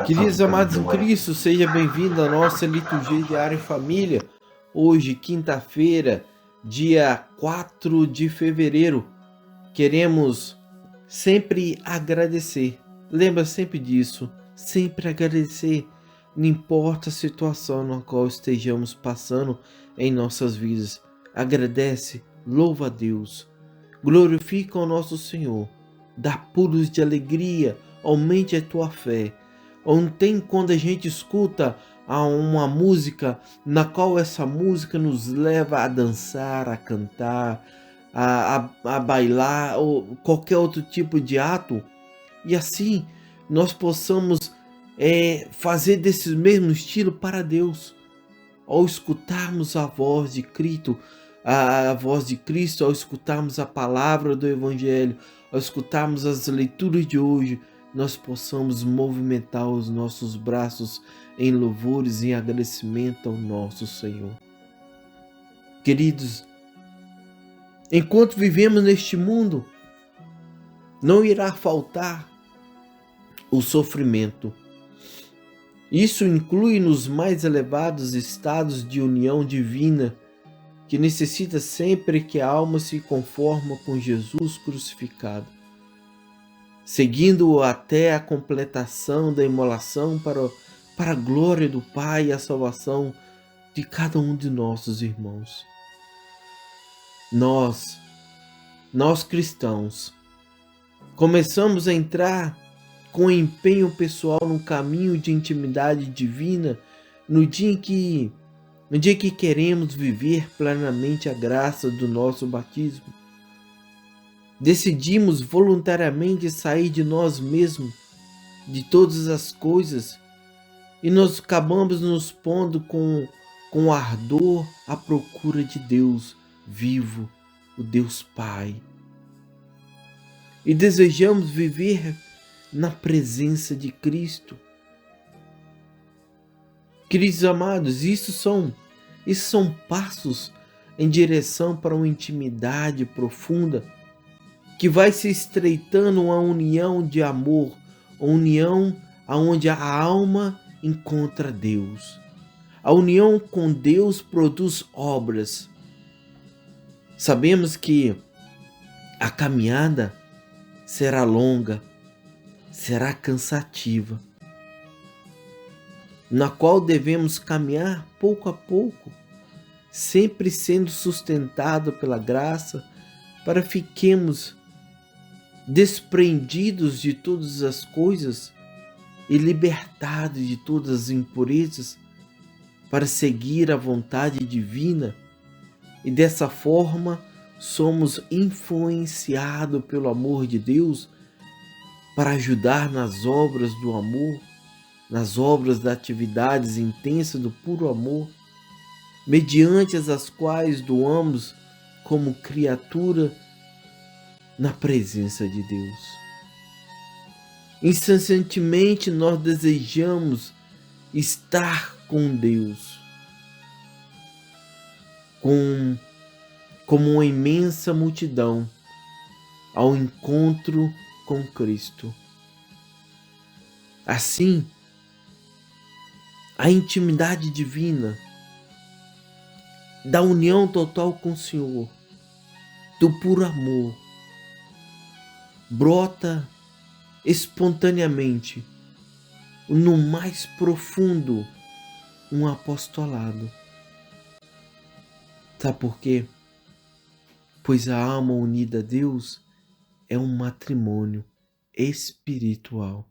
Queridos amados em Cristo, seja bem-vindo à nossa liturgia diária em família. Hoje, quinta-feira, dia 4 de fevereiro, queremos sempre agradecer. Lembra sempre disso, sempre agradecer. Não importa a situação na qual estejamos passando em nossas vidas. Agradece, louva a Deus, glorifica o nosso Senhor, dá pulos de alegria, aumente a tua fé. Ontem, quando a gente escuta uma música na qual essa música nos leva a dançar, a cantar, a bailar ou qualquer outro tipo de ato, e assim nós possamos fazer desse mesmo estilo para Deus. Ao escutarmos a voz de Cristo, ao escutarmos a palavra do Evangelho, ao escutarmos as leituras de hoje, nós possamos movimentar os nossos braços em louvores e em agradecimento ao nosso Senhor. Queridos, enquanto vivemos neste mundo, não irá faltar o sofrimento. Isso inclui nos mais elevados estados de união divina, que necessita sempre que a alma se conforma com Jesus crucificado, seguindo-o até a completação da imolação para a glória do Pai e a salvação de cada um de nossos irmãos. Nós cristãos, começamos a entrar com empenho pessoal no caminho de intimidade divina no dia que queremos viver plenamente a graça do nosso batismo. Decidimos voluntariamente sair de nós mesmos, de todas as coisas, e nós acabamos nos pondo com ardor à procura de Deus vivo, o Deus Pai. E desejamos viver na presença de Cristo. Queridos amados, isso são passos em direção para uma intimidade profunda, que vai se estreitando uma união de amor, uma união onde a alma encontra Deus. A união com Deus produz obras. Sabemos que a caminhada será longa, será cansativa, na qual devemos caminhar pouco a pouco, sempre sendo sustentado pela graça, para fiquemos desprendidos de todas as coisas e libertados de todas as impurezas, para seguir a vontade divina, e dessa forma somos influenciados pelo amor de Deus para ajudar nas obras do amor, nas obras das atividades intensas do puro amor, mediante as quais doamos como criatura na presença de Deus. Incessantemente nós desejamos estar com Deus, como uma imensa multidão ao encontro com Cristo. Assim, a intimidade divina da união total com o Senhor, do puro amor, brota espontaneamente no mais profundo um apostolado. Sabe por quê? Pois a alma unida a Deus é um matrimônio espiritual.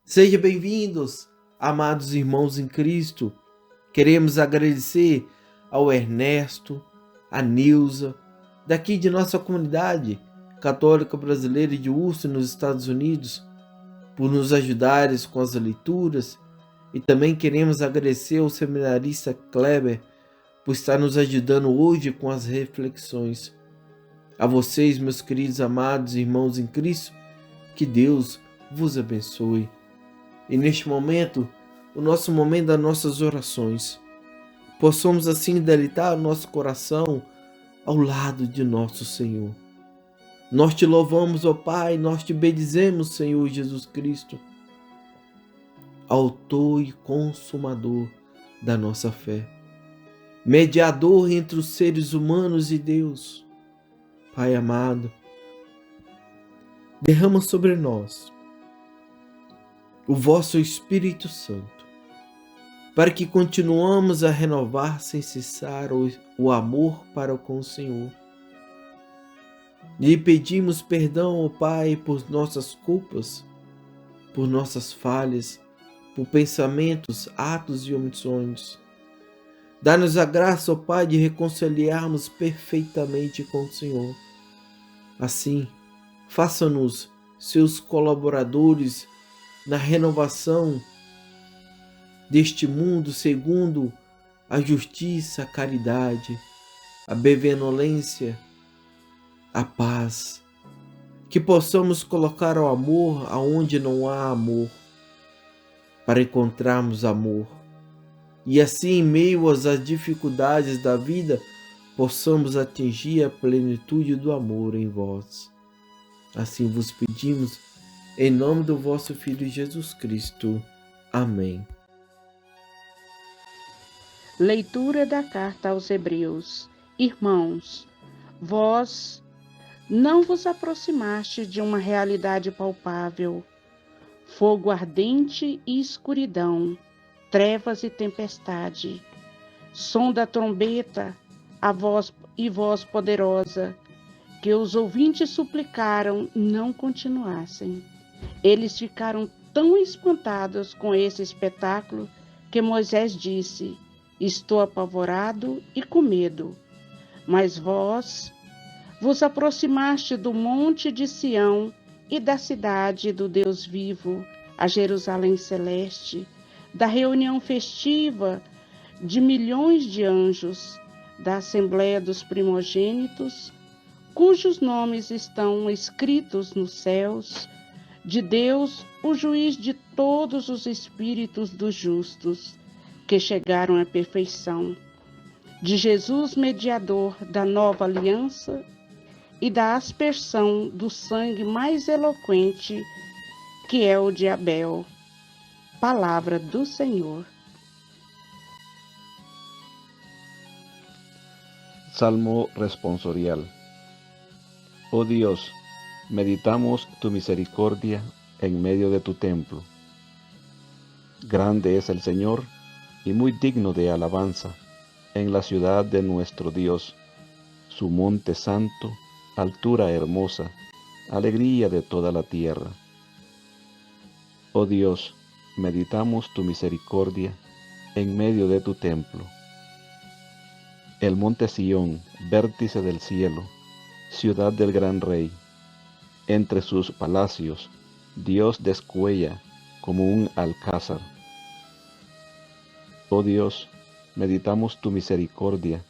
Sejam bem-vindos, amados irmãos em Cristo. Queremos agradecer ao Ernesto, a Nilza, daqui de nossa comunidade católica brasileira de Houston, nos Estados Unidos, por nos ajudarem com as leituras, e também queremos agradecer ao seminarista Kleber por estar nos ajudando hoje com as reflexões. A vocês, meus queridos amados irmãos em Cristo, que Deus vos abençoe. E neste momento, o nosso momento das nossas orações, possamos assim deleitar o nosso coração ao lado de nosso Senhor. Nós te louvamos, ó Pai, nós te bendizemos, Senhor Jesus Cristo, autor e consumador da nossa fé, mediador entre os seres humanos e Deus. Pai amado, derrama sobre nós o vosso Espírito Santo, para que continuamos a renovar sem cessar o amor para com o Senhor. Lhe pedimos perdão, ó Pai, por nossas culpas, por nossas falhas, por pensamentos, atos e omissões. Dá-nos a graça, ó Pai, de reconciliarmos perfeitamente com o Senhor. Assim, faça-nos seus colaboradores na renovação deste mundo segundo a justiça, a caridade, a benevolência, a paz. Que possamos colocar o amor aonde não há amor, para encontrarmos amor. E assim, em meio às dificuldades da vida, possamos atingir a plenitude do amor em vós. Assim vos pedimos, em nome do vosso Filho Jesus Cristo. Amém. Leitura da carta aos Hebreus. Irmãos, vós não vos aproximaste de uma realidade palpável, fogo ardente e escuridão, trevas e tempestade, som da trombeta, a voz poderosa, que os ouvintes suplicaram não continuassem. Eles ficaram tão espantados com esse espetáculo que Moisés disse: estou apavorado e com medo. Mas vós vos aproximaste do monte de Sião e da cidade do Deus vivo, a Jerusalém celeste, da reunião festiva de milhões de anjos, da assembleia dos primogênitos, cujos nomes estão escritos nos céus, de Deus, o juiz de todos os espíritos dos justos, que chegaram à perfeição, de Jesus, mediador da nova aliança e da aspersão do sangue mais eloquente, que é o de Abel. Palavra do Senhor. Salmo responsorial. Oh Dios, meditamos tu misericordia en medio de tu templo. Grande es el Señor y muy digno de alabanza en la ciudad de nuestro Dios, su monte santo, altura hermosa, alegría de toda la tierra. Oh Dios, meditamos tu misericordia en medio de tu templo. El monte Sión, vértice del cielo, ciudad del gran rey. Entre sus palacios, Dios descuella como un alcázar. Oh Dios, meditamos tu misericordia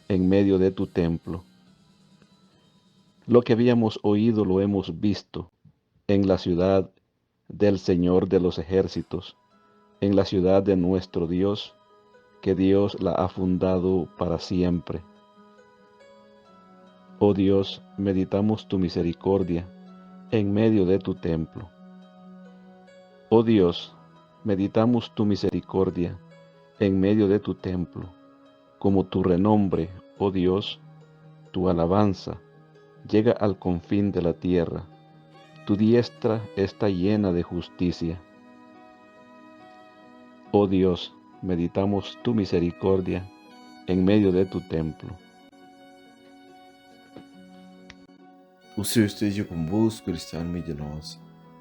en medio de tu templo. Lo que habíamos oído lo hemos visto en la ciudad del Señor de los ejércitos, en la ciudad de nuestro Dios, que Dios la ha fundado para siempre. Oh Dios, meditamos tu misericordia en medio de tu templo. Oh Dios, meditamos tu misericordia en medio de tu templo, como tu renombre, oh Dios, tu alabanza llega al confín de la tierra, tu diestra está llena de justicia. Oh Dios, meditamos tu misericordia en medio de tu templo. O Senhor esteja convosco, Ele está no meio de nós.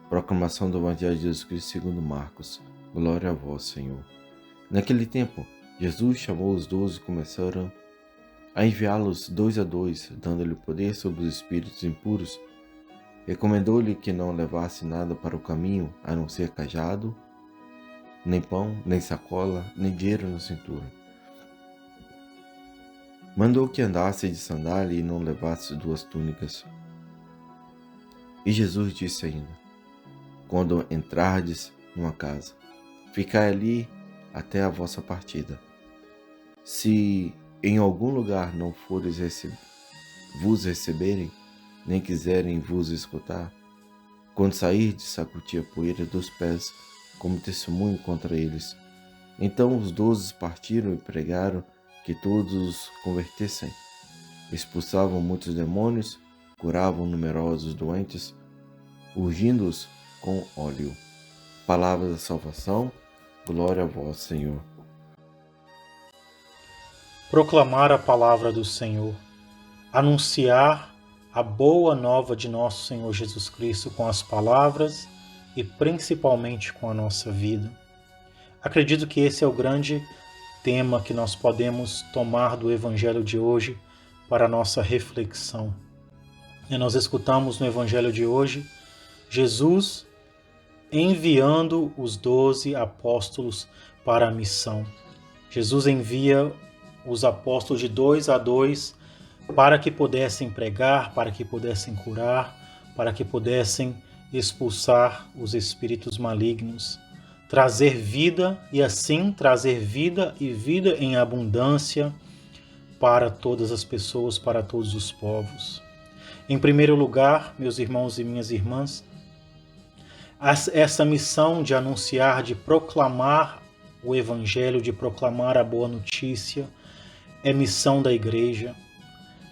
Proclamação do Evangelho de Jesus Cristo segundo Marcos. Glória a vós, Senhor. Naquele tempo, Jesus chamou os 12 e começaram a enviá-los 2 a 2, dando-lhe poder sobre os espíritos impuros. Recomendou-lhe que não levasse nada para o caminho, a não ser cajado, nem pão, nem sacola, nem dinheiro na cintura. Mandou que andasse de sandália e não levasse 2 túnicas. E Jesus disse ainda: quando entrardes numa casa, ficai ali até a vossa partida. Se em algum lugar não vos receberem, nem quiserem vos escutar? Quando sairdes, sacudir a poeira dos pés, como testemunho contra eles. Então os 12 partiram e pregaram que todos os convertessem. Expulsavam muitos demônios, curavam numerosos doentes, ungindo-os com óleo. Palavra da salvação, glória a vós, Senhor. Proclamar a palavra do Senhor, anunciar a boa nova de nosso Senhor Jesus Cristo com as palavras e principalmente com a nossa vida. Acredito que esse é o grande tema que nós podemos tomar do Evangelho de hoje para a nossa reflexão. E nós escutamos no Evangelho de hoje Jesus enviando os 12 apóstolos para a missão. Jesus envia os apóstolos de 2 a 2 para que pudessem pregar, para que pudessem curar, para que pudessem expulsar os espíritos malignos, trazer vida e assim trazer vida e vida em abundância para todas as pessoas, para todos os povos. Em primeiro lugar, meus irmãos e minhas irmãs, essa missão de anunciar, de proclamar o Evangelho, de proclamar a boa notícia, é missão da Igreja,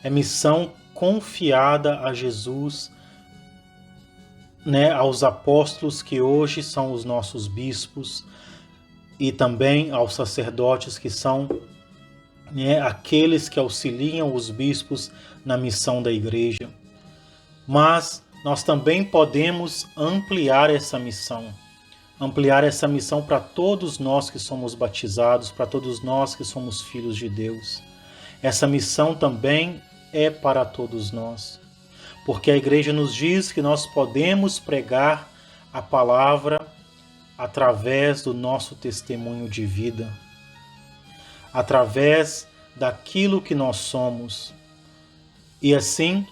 é missão confiada a Jesus, aos apóstolos que hoje são os nossos bispos e também aos sacerdotes que são aqueles que auxiliam os bispos na missão da Igreja. Mas nós também podemos ampliar essa missão para todos nós que somos batizados, para todos nós que somos filhos de Deus. Essa missão também é para todos nós, porque a Igreja nos diz que nós podemos pregar a palavra através do nosso testemunho de vida, através daquilo que nós somos, e assim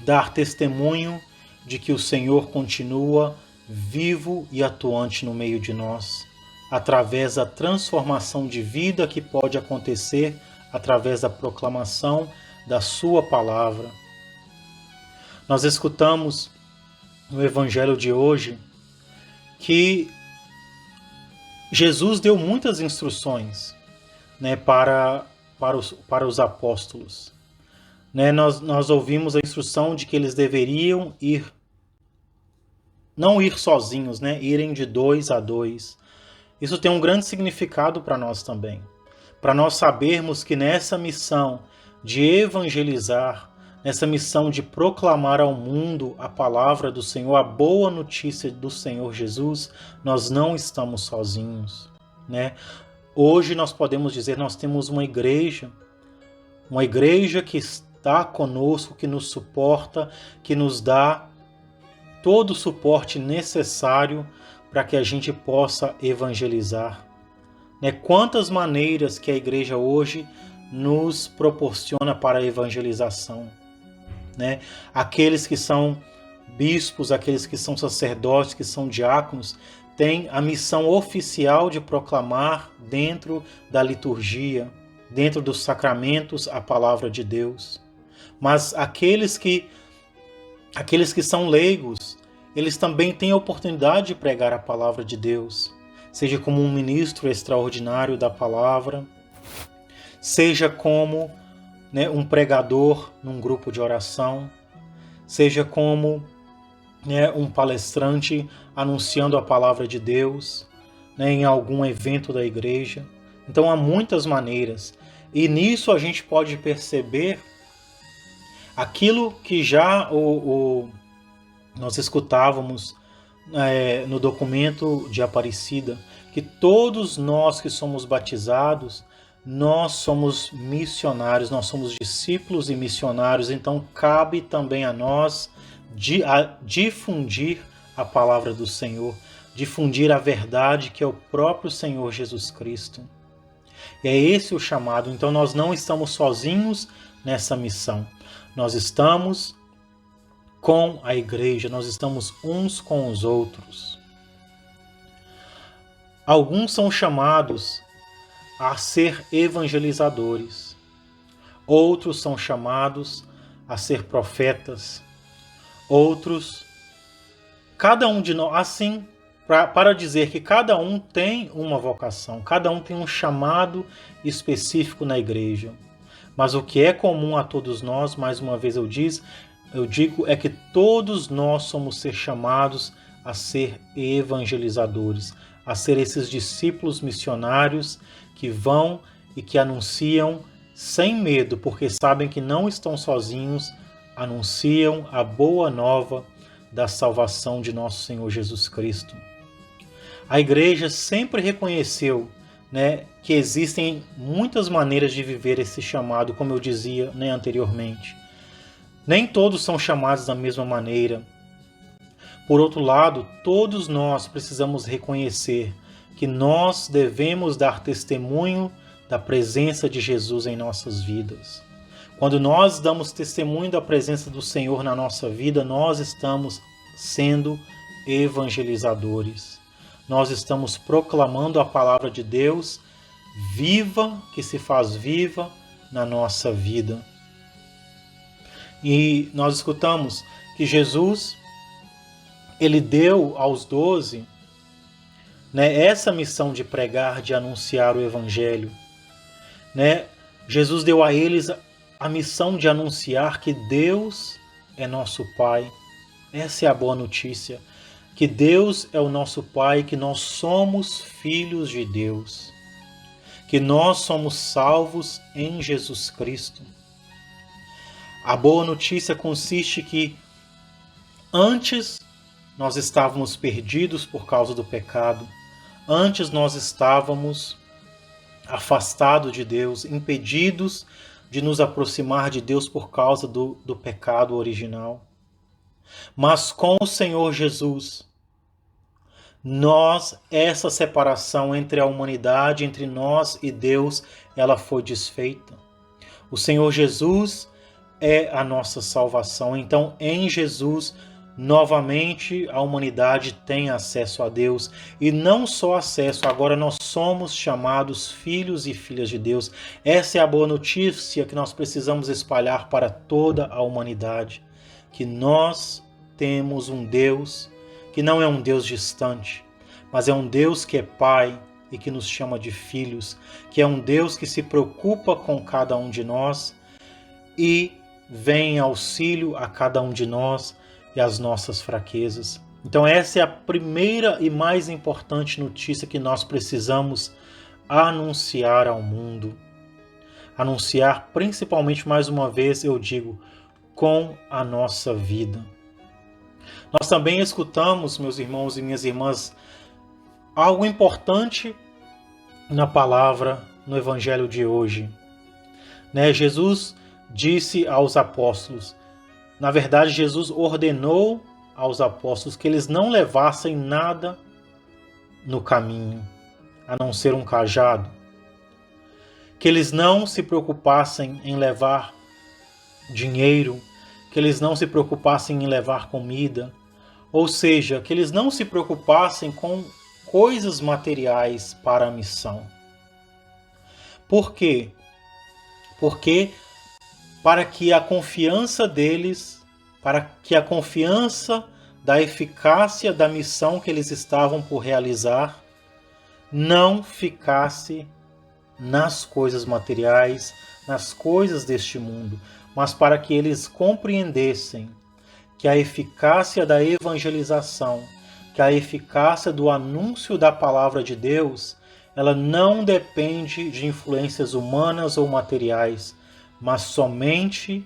dar testemunho de que o Senhor continua vivo e atuante no meio de nós, através da transformação de vida que pode acontecer através da proclamação da sua palavra. Nós escutamos no Evangelho de hoje que Jesus deu muitas instruções para os apóstolos. Nós ouvimos a instrução de que eles deveriam não ir sozinhos, irem de 2 a 2. Isso tem um grande significado para nós também, para nós sabermos que nessa missão de evangelizar, nessa missão de proclamar ao mundo a palavra do Senhor, a boa notícia do Senhor Jesus, nós não estamos sozinhos. Hoje nós podemos dizer, nós temos uma igreja que está conosco, que nos suporta, que nos dá todo o suporte necessário para que a gente possa evangelizar. Quantas maneiras que a igreja hoje nos proporciona para a evangelização. Aqueles que são bispos, aqueles que são sacerdotes, que são diáconos, têm a missão oficial de proclamar dentro da liturgia, dentro dos sacramentos, a palavra de Deus. Mas aqueles que são leigos, eles também têm a oportunidade de pregar a palavra de Deus, seja como um ministro extraordinário da palavra, seja como um pregador num grupo de oração, seja como um palestrante anunciando a palavra de Deus, em algum evento da igreja. Então há muitas maneiras, e nisso a gente pode perceber aquilo que já nós escutávamos no documento de Aparecida, que todos nós que somos batizados, nós somos missionários, nós somos discípulos e missionários, então cabe também a nós difundir a palavra do Senhor, difundir a verdade que é o próprio Senhor Jesus Cristo. E é esse o chamado, então nós não estamos sozinhos nessa missão, nós estamos com a igreja, nós estamos uns com os outros. Alguns são chamados a ser evangelizadores, outros são chamados a ser profetas, outros. Cada um de nós, assim, para dizer que cada um tem uma vocação, cada um tem um chamado específico na igreja. Mas o que é comum a todos nós, mais uma vez eu digo, é que todos nós somos ser chamados a ser evangelizadores, a ser esses discípulos missionários que vão e que anunciam sem medo, porque sabem que não estão sozinhos, anunciam a boa nova da salvação de nosso Senhor Jesus Cristo. A igreja sempre reconheceu, que existem muitas maneiras de viver esse chamado, como eu dizia, anteriormente. Nem todos são chamados da mesma maneira. Por outro lado, todos nós precisamos reconhecer que nós devemos dar testemunho da presença de Jesus em nossas vidas. Quando nós damos testemunho da presença do Senhor na nossa vida, nós estamos sendo evangelizadores. Nós estamos proclamando a palavra de Deus viva, que se faz viva na nossa vida. E nós escutamos que Jesus, ele deu aos 12, essa missão de pregar, de anunciar o Evangelho. Jesus deu a eles a missão de anunciar que Deus é nosso Pai. Essa é a boa notícia, que Deus é o nosso Pai, que nós somos filhos de Deus, que nós somos salvos em Jesus Cristo. A boa notícia consiste que antes nós estávamos perdidos por causa do pecado, antes nós estávamos afastados de Deus, impedidos de nos aproximar de Deus por causa do pecado original. Mas com o Senhor Jesus, essa separação entre a humanidade, entre nós e Deus, ela foi desfeita. O Senhor Jesus é a nossa salvação. Então, em Jesus, novamente a humanidade tem acesso a Deus. E não só acesso, agora nós somos chamados filhos e filhas de Deus. Essa é a boa notícia que nós precisamos espalhar para toda a humanidade. Que nós temos um Deus que não é um Deus distante, mas é um Deus que é Pai e que nos chama de filhos, que é um Deus que se preocupa com cada um de nós e vem em auxílio a cada um de nós e às nossas fraquezas. Então essa é a primeira e mais importante notícia que nós precisamos anunciar ao mundo. Anunciar principalmente, mais uma vez eu digo, com a nossa vida. Nós também escutamos, meus irmãos e minhas irmãs, algo importante na palavra, no evangelho de hoje. Jesus disse aos apóstolos, na verdade Jesus ordenou aos apóstolos que eles não levassem nada no caminho, a não ser um cajado. Que eles não se preocupassem em levar dinheiro, que eles não se preocupassem em levar comida, ou seja, que eles não se preocupassem com coisas materiais para a missão. Por quê? Porque para que a confiança deles, para que a confiança da eficácia da missão que eles estavam por realizar, não ficasse nas coisas materiais, nas coisas deste mundo, mas para que eles compreendessem que a eficácia da evangelização, que a eficácia do anúncio da palavra de Deus, ela não depende de influências humanas ou materiais, mas somente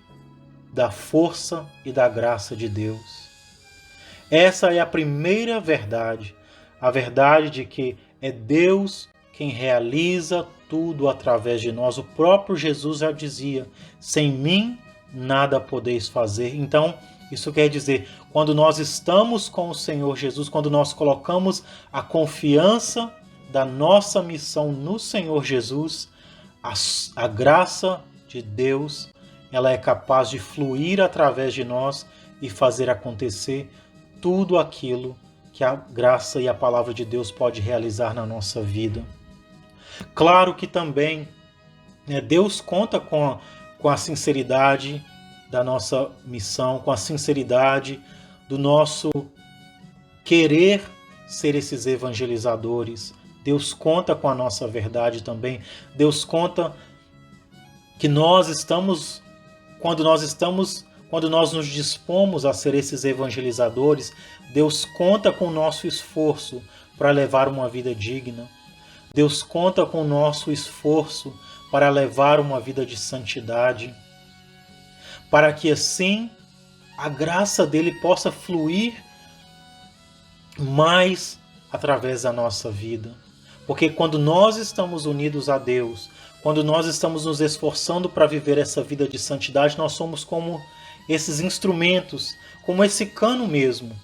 da força e da graça de Deus. Essa é a primeira verdade, a verdade de que é Deus quem realiza tudo através de nós. O próprio Jesus já dizia, sem mim nada podeis fazer. Então, isso quer dizer, quando nós estamos com o Senhor Jesus, quando nós colocamos a confiança da nossa missão no Senhor Jesus, a graça de Deus, ela é capaz de fluir através de nós e fazer acontecer tudo aquilo que a graça e a palavra de Deus pode realizar na nossa vida. Claro que também Deus conta com a sinceridade da nossa missão, com a sinceridade do nosso querer ser esses evangelizadores. Deus conta com a nossa verdade também. Deus conta que quando nós nos dispomos a ser esses evangelizadores, Deus conta com o nosso esforço para levar uma vida digna. Deus conta com o nosso esforço para levar uma vida de santidade, para que assim a graça dele possa fluir mais através da nossa vida. Porque quando nós estamos unidos a Deus, quando nós estamos nos esforçando para viver essa vida de santidade, nós somos como esses instrumentos, como esse cano mesmo.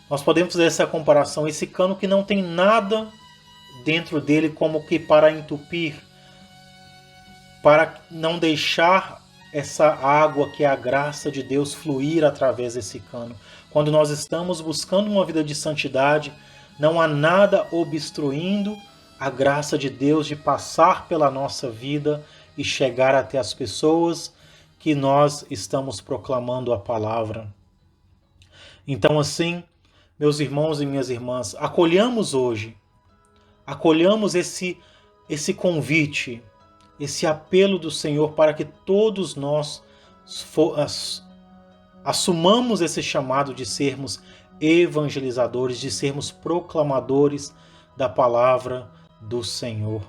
Nós podemos fazer essa comparação, esse cano que não tem nada dentro dele como que para entupir, para não deixar essa água que é a graça de Deus fluir através desse cano. Quando nós estamos buscando uma vida de santidade, não há nada obstruindo a graça de Deus de passar pela nossa vida e chegar até as pessoas que nós estamos proclamando a palavra. Então assim, meus irmãos e minhas irmãs, acolhamos hoje, acolhamos esse convite, esse apelo do Senhor para que todos nós assumamos esse chamado de sermos evangelizadores, de sermos proclamadores da palavra do Senhor.